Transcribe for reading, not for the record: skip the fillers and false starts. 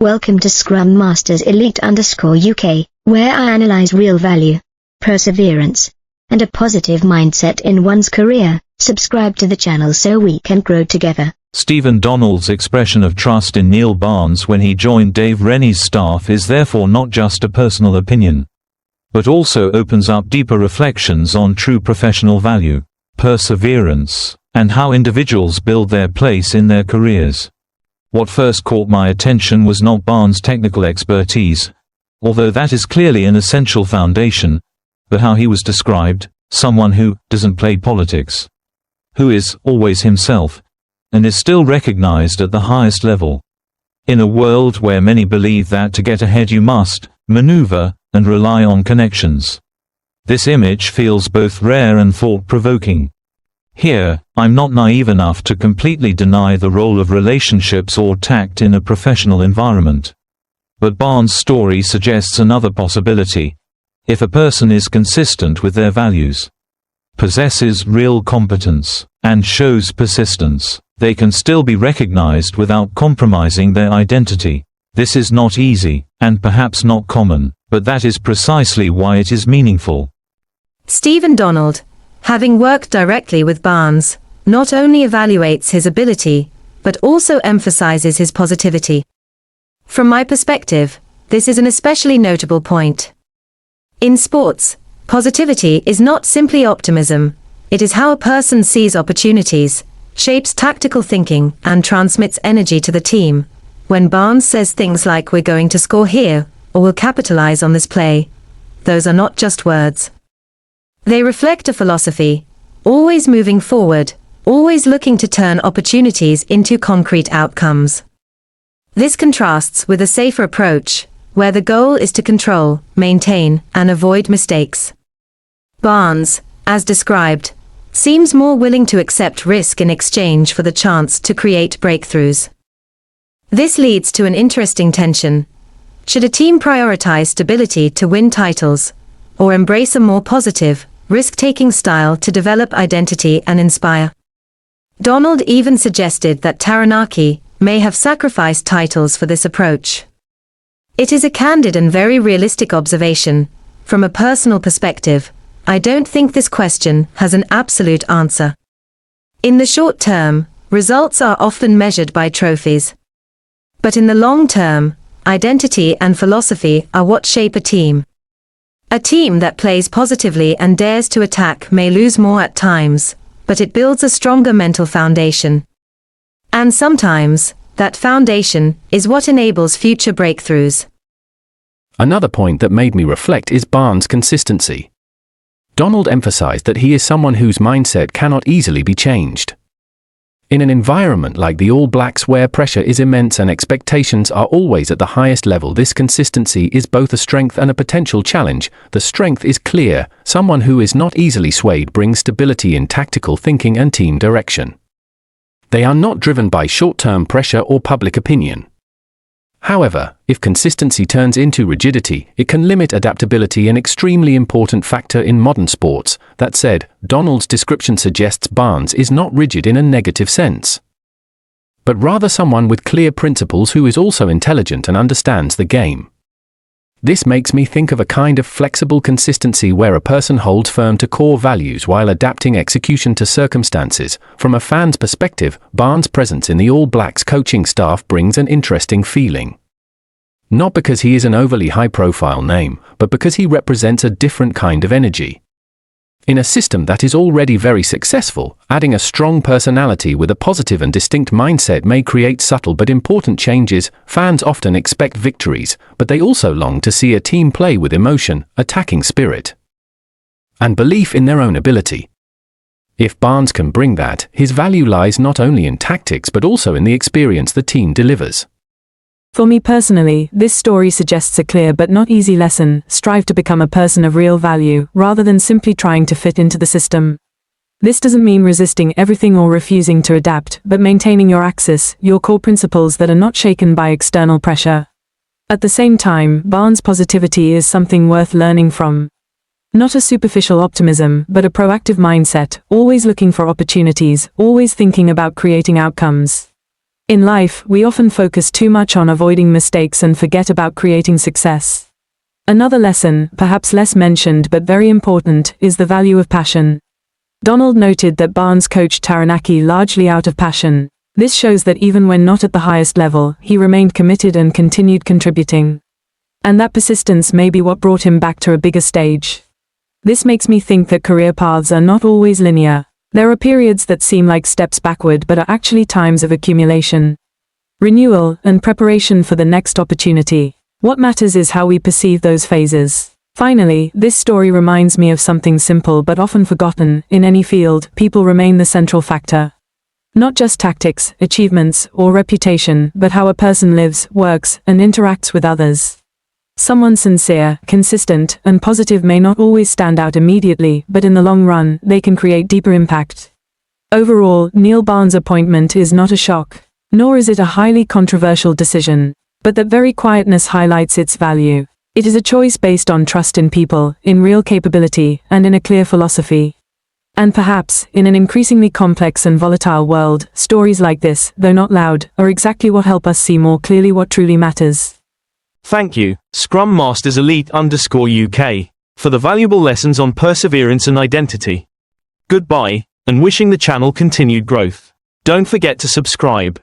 Welcome to Scrum Masters Elite _UK, where I analyze real value, perseverance, and a positive mindset in one's career. Subscribe to the channel so we can grow together. Stephen Donald's expression of trust in Neil Barnes when he joined Dave Rennie's staff is therefore not just a personal opinion, but also opens up deeper reflections on true professional value, perseverance, and how individuals build their place in their careers. What first caught my attention was not Barnes' technical expertise, although that is clearly an essential foundation, but how he was described, someone who doesn't play politics, who is always himself, and is still recognized at the highest level. In a world where many believe that to get ahead you must maneuver and rely on connections, this image feels both rare and thought-provoking. Here, I'm not naive enough to completely deny the role of relationships or tact in a professional environment. But Barnes' story suggests another possibility. If a person is consistent with their values, possesses real competence, and shows persistence, they can still be recognized without compromising their identity. This is not easy, and perhaps not common, but that is precisely why it is meaningful. Stephen Donald, having worked directly with Barnes, not only evaluates his ability, but also emphasizes his positivity. From my perspective, this is an especially notable point. In sports, positivity is not simply optimism, it is how a person sees opportunities, shapes tactical thinking, and transmits energy to the team. When Barnes says things like "we're going to score here," or "we'll capitalize on this play," those are not just words. They reflect a philosophy, always moving forward, always looking to turn opportunities into concrete outcomes. This contrasts with a safer approach, where the goal is to control, maintain, and avoid mistakes. Barnes, as described, seems more willing to accept risk in exchange for the chance to create breakthroughs. This leads to an interesting tension. Should a team prioritize stability to win titles, or embrace a more positive, risk-taking style to develop identity and inspire? Donald even suggested that Taranaki may have sacrificed titles for this approach. It is a candid and very realistic observation. From a personal perspective, I don't think this question has an absolute answer. In the short term, results are often measured by trophies. But in the long term, identity and philosophy are what shape a team. A team that plays positively and dares to attack may lose more at times, but it builds a stronger mental foundation. And sometimes, that foundation is what enables future breakthroughs. Another point that made me reflect is Barnes' consistency. Donald emphasized that he is someone whose mindset cannot easily be changed. In an environment like the All Blacks where pressure is immense and expectations are always at the highest level, this consistency is both a strength and a potential challenge. The strength is clear: someone who is not easily swayed brings stability in tactical thinking and team direction. They are not driven by short-term pressure or public opinion. However, if consistency turns into rigidity, it can limit adaptability, an extremely important factor in modern sports. That said, Donald's description suggests Barnes is not rigid in a negative sense, but rather someone with clear principles who is also intelligent and understands the game. This makes me think of a kind of flexible consistency where a person holds firm to core values while adapting execution to circumstances. From a fan's perspective, Barnes' presence in the All Blacks coaching staff brings an interesting feeling. Not because he is an overly high-profile name, but because he represents a different kind of energy. In a system that is already very successful, adding a strong personality with a positive and distinct mindset may create subtle but important changes. Fans often expect victories, but they also long to see a team play with emotion, attacking spirit, and belief in their own ability. If Barnes can bring that, his value lies not only in tactics but also in the experience the team delivers. For me personally, this story suggests a clear but not easy lesson: strive to become a person of real value, rather than simply trying to fit into the system. This doesn't mean resisting everything or refusing to adapt, but maintaining your axis, your core principles that are not shaken by external pressure. At the same time, Barnes' positivity is something worth learning from. Not a superficial optimism, but a proactive mindset, always looking for opportunities, always thinking about creating outcomes. In life, we often focus too much on avoiding mistakes and forget about creating success. Another lesson, perhaps less mentioned but very important, is the value of passion. Donald noted that Barnes coached Taranaki largely out of passion. This shows that even when not at the highest level, he remained committed and continued contributing. And that persistence may be what brought him back to a bigger stage. This makes me think that career paths are not always linear. There are periods that seem like steps backward but are actually times of accumulation, renewal, and preparation for the next opportunity. What matters is how we perceive those phases. Finally, this story reminds me of something simple but often forgotten. In any field, people remain the central factor. Not just tactics, achievements, or reputation, but how a person lives, works, and interacts with others. Someone sincere, consistent, and positive may not always stand out immediately, but in the long run, they can create deeper impact. Overall, Neil Barnes' appointment is not a shock, nor is it a highly controversial decision, but that very quietness highlights its value. It is a choice based on trust in people, in real capability, and in a clear philosophy. And perhaps, in an increasingly complex and volatile world, stories like this, though not loud, are exactly what help us see more clearly what truly matters. Thank you, Scrum Masters Elite_UK, for the valuable lessons on perseverance and identity. Goodbye, and wishing the channel continued growth. Don't forget to subscribe.